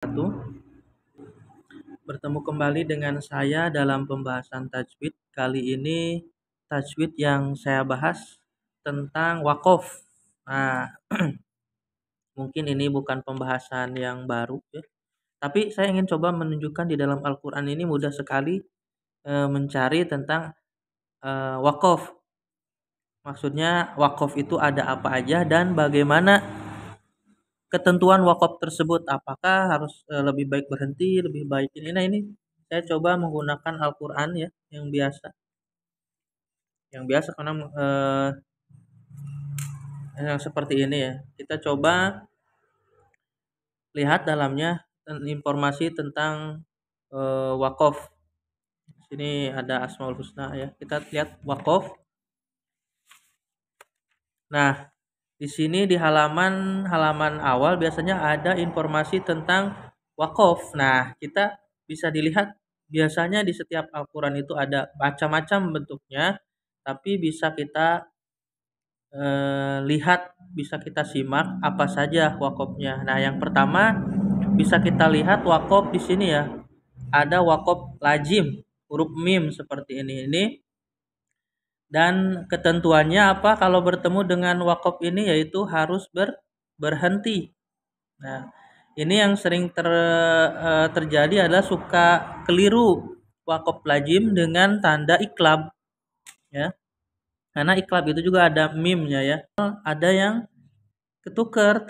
Wabarakatuh. Bertemu kembali dengan saya dalam pembahasan tajwid. Kali ini tajwid yang saya bahas tentang wakaf. Nah, mungkin ini bukan pembahasan yang baru ya. Tapi saya ingin coba menunjukkan di dalam Al-Qur'an ini mudah sekali mencari tentang wakaf. Maksudnya wakaf itu ada apa aja dan bagaimana ketentuan wakaf tersebut, apakah harus lebih baik berhenti, lebih baik ini. Nah, ini saya coba menggunakan Al-Qur'an ya yang biasa. Yang biasa karena yang seperti ini ya. Kita coba lihat dalamnya informasi tentang wakaf. Di sini ada Asmaul Husna ya. Kita lihat wakaf. Nah, di sini di halaman awal biasanya ada informasi tentang wakaf. Nah, kita bisa dilihat biasanya di setiap Al-Qur'an itu ada macam-macam bentuknya, tapi bisa kita lihat, bisa kita simak apa saja wakafnya. Nah, yang pertama bisa kita lihat wakaf di sini ya. Ada wakaf lazim, huruf mim seperti ini. Ini dan ketentuannya apa kalau bertemu dengan wakaf ini yaitu harus berhenti. Nah, ini yang sering terjadi adalah suka keliru wakaf lazim dengan tanda iklab ya. Karena iklab itu juga ada mimnya ya. Ada yang tertukar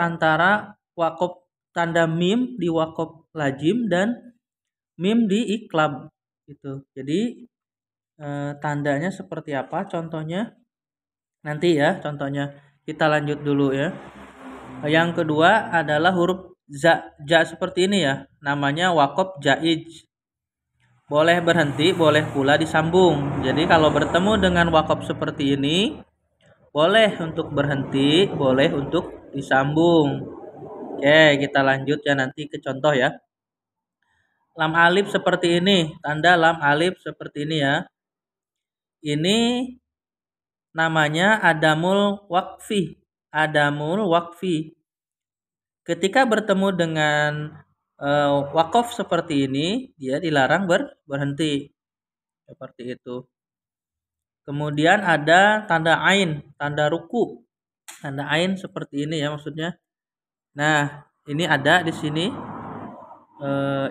antara wakaf tanda mim di wakaf lazim dan mim di iklab gitu. Jadi tandanya seperti apa contohnya? Nanti ya contohnya. Kita lanjut dulu ya. Yang kedua adalah huruf ja seperti ini ya. Namanya wakaf jaiz. Boleh berhenti, boleh pula disambung. Jadi kalau bertemu dengan wakaf seperti ini, boleh untuk berhenti, boleh untuk disambung. Oke, kita lanjut ya nanti ke contoh ya. Lam alif seperti ini, tanda lam alif seperti ini ya. Ini namanya adamul waqfi. Adamul waqfi. Ketika bertemu dengan wakaf seperti ini, dia dilarang berhenti. Seperti itu. Kemudian ada tanda ain, tanda ruku. Tanda ain seperti ini ya maksudnya. Nah, ini ada di sini.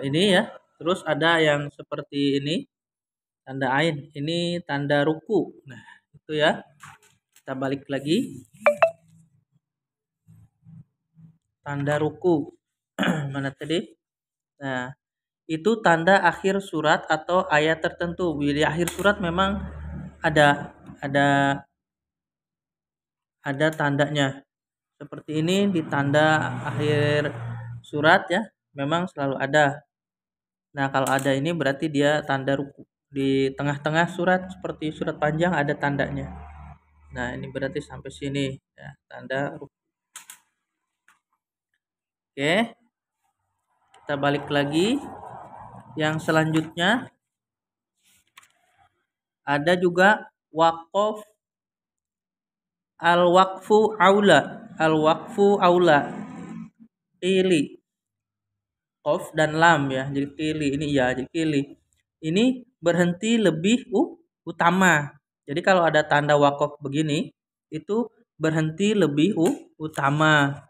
Ini ya. Terus ada yang seperti ini, tanda ain. Ini tanda ruku. Nah, itu ya. Kita balik lagi. Tanda ruku. Mana tadi? Nah, itu tanda akhir surat atau ayat tertentu. Di akhir surat memang ada tandanya. Seperti ini di tanda akhir surat ya, memang selalu ada. Nah, kalau ada ini berarti dia tanda ruku. Di tengah-tengah surat seperti surat panjang ada tandanya. Nah, ini berarti sampai sini ya, tanda ruku. Oke. Kita balik lagi. Yang selanjutnya ada juga wakaf al-waqfu aula. Al-waqfu aula. Qili. Qaf dan lam ya. Jadi qili ini ya, jadi qili. Ini berhenti lebih utama. Jadi kalau ada tanda wakaf begini, itu berhenti lebih utama.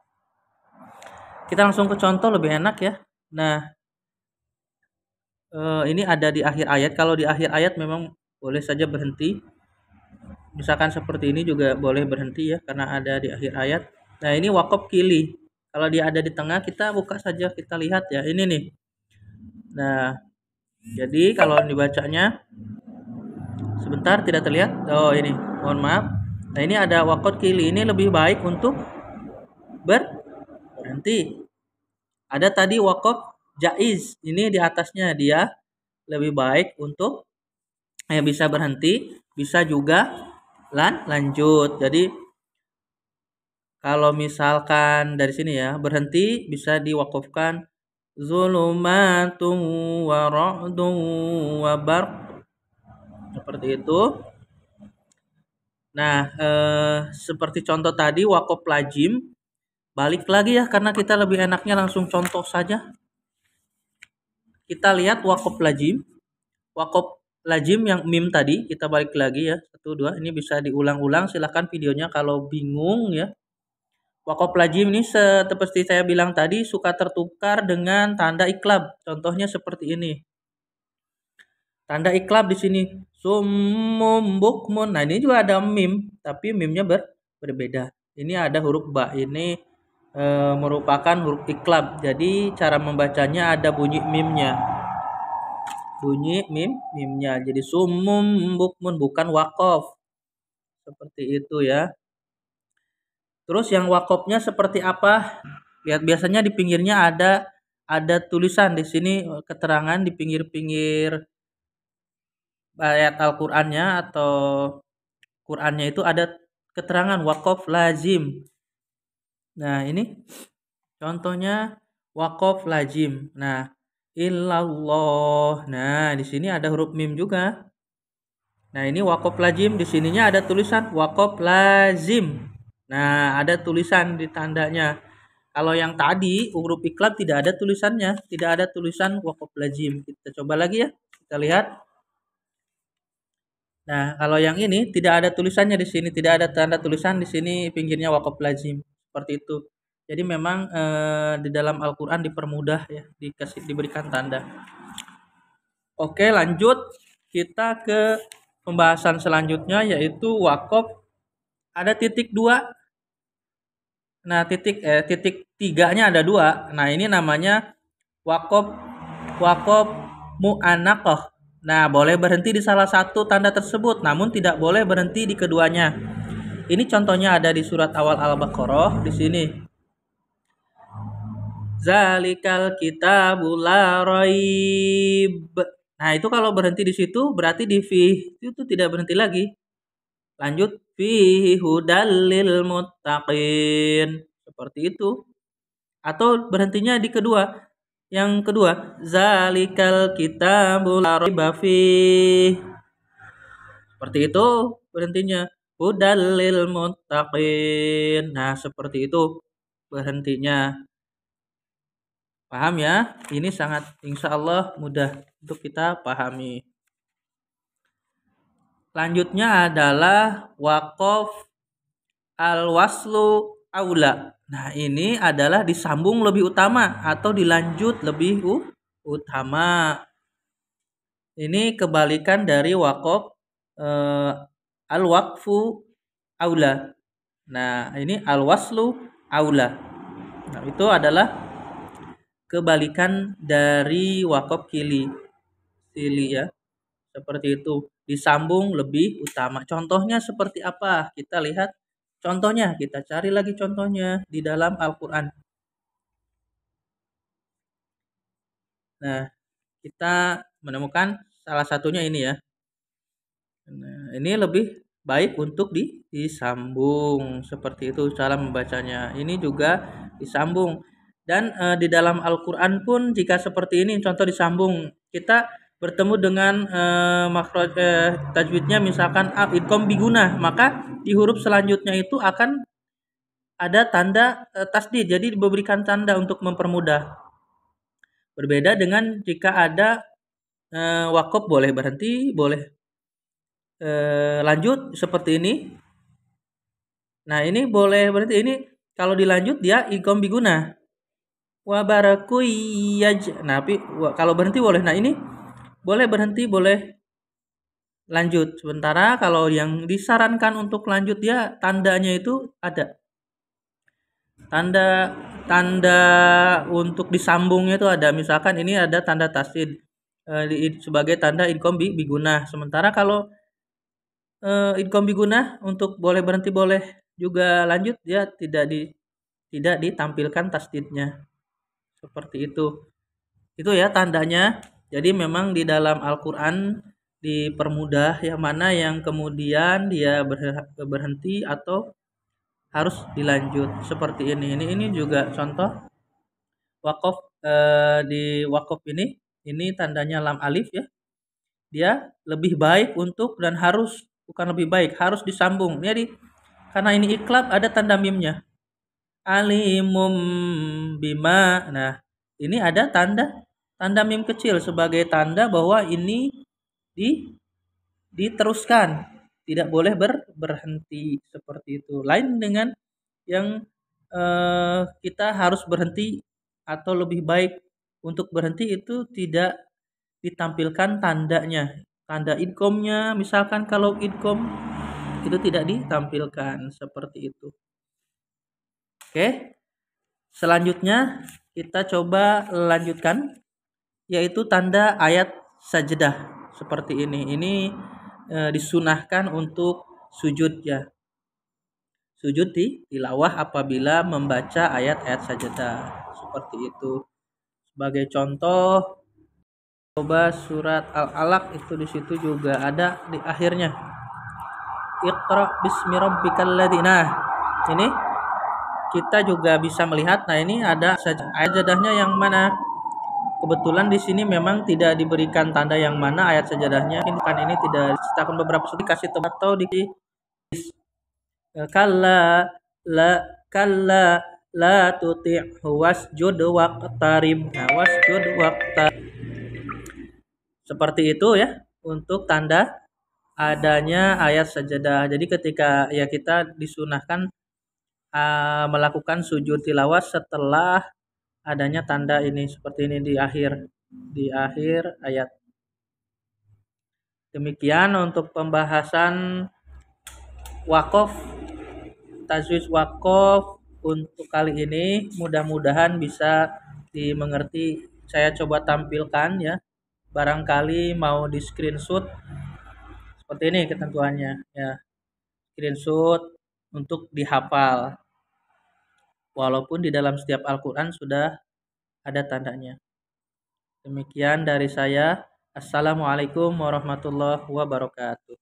Kita langsung ke contoh lebih enak ya. Nah, ini ada di akhir ayat. Kalau di akhir ayat memang boleh saja berhenti. Misalkan seperti ini juga boleh berhenti ya karena ada di akhir ayat. Nah, ini wakaf kili. Kalau dia ada di tengah kita buka saja kita lihat ya. Ini nih. Nah, jadi kalau dibacanya sebentar tidak terlihat. Oh, ini. Mohon maaf. Nah, ini ada wakaf kili. Ini lebih baik untuk berhenti. Ada tadi wakaf jaiz. Ini di atasnya dia lebih baik untuk bisa berhenti, bisa juga lanjut. Jadi kalau misalkan dari sini ya berhenti bisa diwakafkan zulumatun wa ra'dun wa barq seperti itu. Nah, seperti contoh tadi wakaf lazim Balik lagi ya, karena kita lebih enaknya langsung contoh saja. Kita lihat wakop lazim. Wakop lazim yang mim tadi, kita balik lagi ya. 1, 2, ini bisa diulang-ulang, silahkan videonya kalau bingung ya. Wakop lazim ini seperti saya bilang tadi suka tertukar dengan tanda iklab. Contohnya seperti ini. Tanda iklab di sini summum bukmun. Nah, ini juga ada mim, tapi mimnya berbeda. Ini ada huruf ba. Ini merupakan huruf iklab. Jadi cara membacanya ada bunyi mimnya. Bunyi mimnya. Jadi summum bukmun, bukan wakof. Seperti itu ya. Terus yang wakofnya seperti apa? Lihat, biasanya di pinggirnya ada tulisan di sini, keterangan di pinggir-pinggir ayat Al-Qur'annya atau Qur'annya itu ada keterangan wakof lazim. Nah, ini contohnya wakof lazim. Nah, illallah. Nah, di sini ada huruf mim juga. Nah, ini wakof lazim, di sininya ada tulisan wakof lazim. Nah, ada tulisan di tandanya. Kalau yang tadi huruf iklab tidak ada tulisannya, tidak ada tulisan wakof lazim. Kita coba lagi ya. Kita lihat. Nah, kalau yang ini tidak ada tulisannya di sini, tidak ada tanda tulisan di sini pinggirnya wakof lazim. Seperti itu. Jadi memang di dalam Al-Qur'an dipermudah ya, diberikan tanda. Oke, lanjut kita ke pembahasan selanjutnya yaitu wakof ada titik 2. Nah, titik 3-nya ada 2. Nah, ini namanya wakof mu'annaqah. Nah, boleh berhenti di salah satu tanda tersebut, namun tidak boleh berhenti di keduanya. Ini contohnya ada di surat awal Al-Baqarah di sini. Zalikal kitabul la raib. Nah, itu kalau berhenti di situ berarti di fi itu tidak berhenti lagi. Lanjut, fihi hudal lil muttaqin. Seperti itu. Atau berhentinya di kedua. Yang kedua, zalikal kitabul la raiba fih. Seperti itu berhentinya. Hudal lil muttaqin. Nah, seperti itu berhentinya. Paham ya? Ini sangat insya Allah mudah untuk kita pahami. Lanjutnya adalah wakof al-waslu aula. Nah, ini adalah disambung lebih utama atau dilanjut lebih utama. Ini kebalikan dari wakof al-waqfu aula. Nah, ini al-waslu aula. Nah, itu adalah kebalikan dari wakof kili ya. Seperti itu. Disambung lebih utama. Contohnya seperti apa? Kita lihat contohnya. Kita cari lagi contohnya di dalam Al-Quran. Nah, kita menemukan salah satunya ini ya. Nah, ini lebih baik untuk disambung. Seperti itu cara membacanya. Ini juga disambung. Dan di dalam Al-Quran pun jika seperti ini contoh disambung, kita bertemu dengan makhraj tajwidnya misalkan idgham bigunah, maka di huruf selanjutnya itu akan ada tanda tasdid, jadi diberikan tanda untuk mempermudah. Berbeda dengan jika ada wakof boleh berhenti, boleh lanjut seperti ini. Nah, ini boleh berhenti, ini kalau dilanjut dia idgham bigunah. Wa barakuyaj. Nah, kalau berhenti boleh. Nah, ini boleh berhenti, boleh lanjut. Sementara kalau yang disarankan untuk lanjut dia tandanya itu ada. Tanda untuk disambungnya itu ada. Misalkan ini ada tanda tasdid sebagai tanda idgham bigunah. Sementara kalau idgham bigunah untuk boleh berhenti boleh juga lanjut dia tidak ditampilkan tasdidnya. Seperti itu. Itu ya tandanya. Jadi memang di dalam Al-Qur'an dipermudah yang mana yang kemudian dia berhenti atau harus dilanjut seperti ini. Ini juga contoh wakof di wakof ini tandanya lam alif ya. Dia lebih baik untuk dan harus, bukan lebih baik, harus disambung. Jadi karena ini iklab ada tanda mimnya. alimum bima. Nah, ini ada tanda mim kecil sebagai tanda bahwa ini di diteruskan, tidak boleh berhenti seperti itu. Lain dengan yang kita harus berhenti atau lebih baik untuk berhenti itu tidak ditampilkan tandanya. Tanda idghamnya misalkan kalau idgham itu tidak ditampilkan seperti itu. Oke. Selanjutnya kita coba lanjutkan yaitu tanda ayat sajadah seperti ini. Ini disunahkan untuk sujud ya. Sujud di tilawah apabila membaca ayat-ayat sajadah seperti itu. Sebagai contoh coba surat Al-Alaq itu di situ juga ada di akhirnya. Iqra bismi rabbikal ladzi. Nah, ini kita juga bisa melihat. Nah, ini ada ayat sajadahnya yang mana? Kebetulan di sini memang tidak diberikan tanda yang mana ayat sajadahnya. Kan ini tidak diceritakan beberapa sudut kasih tempat atau di kalla kalla la tuti'hu wasjud waqtarib. Nah, wasjud waqtarib. Seperti itu ya untuk tanda adanya ayat sajadah. Jadi ketika ya kita disunahkan melakukan sujud tilawah setelah adanya tanda ini seperti ini di akhir ayat. Demikian untuk pembahasan waqaf, tajwid waqaf untuk kali ini. Mudah-mudahan bisa dimengerti. Saya coba tampilkan ya. Barangkali mau di screenshot seperti ini ketentuannya ya. Screenshot untuk dihafal. Walaupun di dalam setiap Al-Qur'an sudah ada tandanya. Demikian dari saya. Assalamualaikum warahmatullahi wabarakatuh.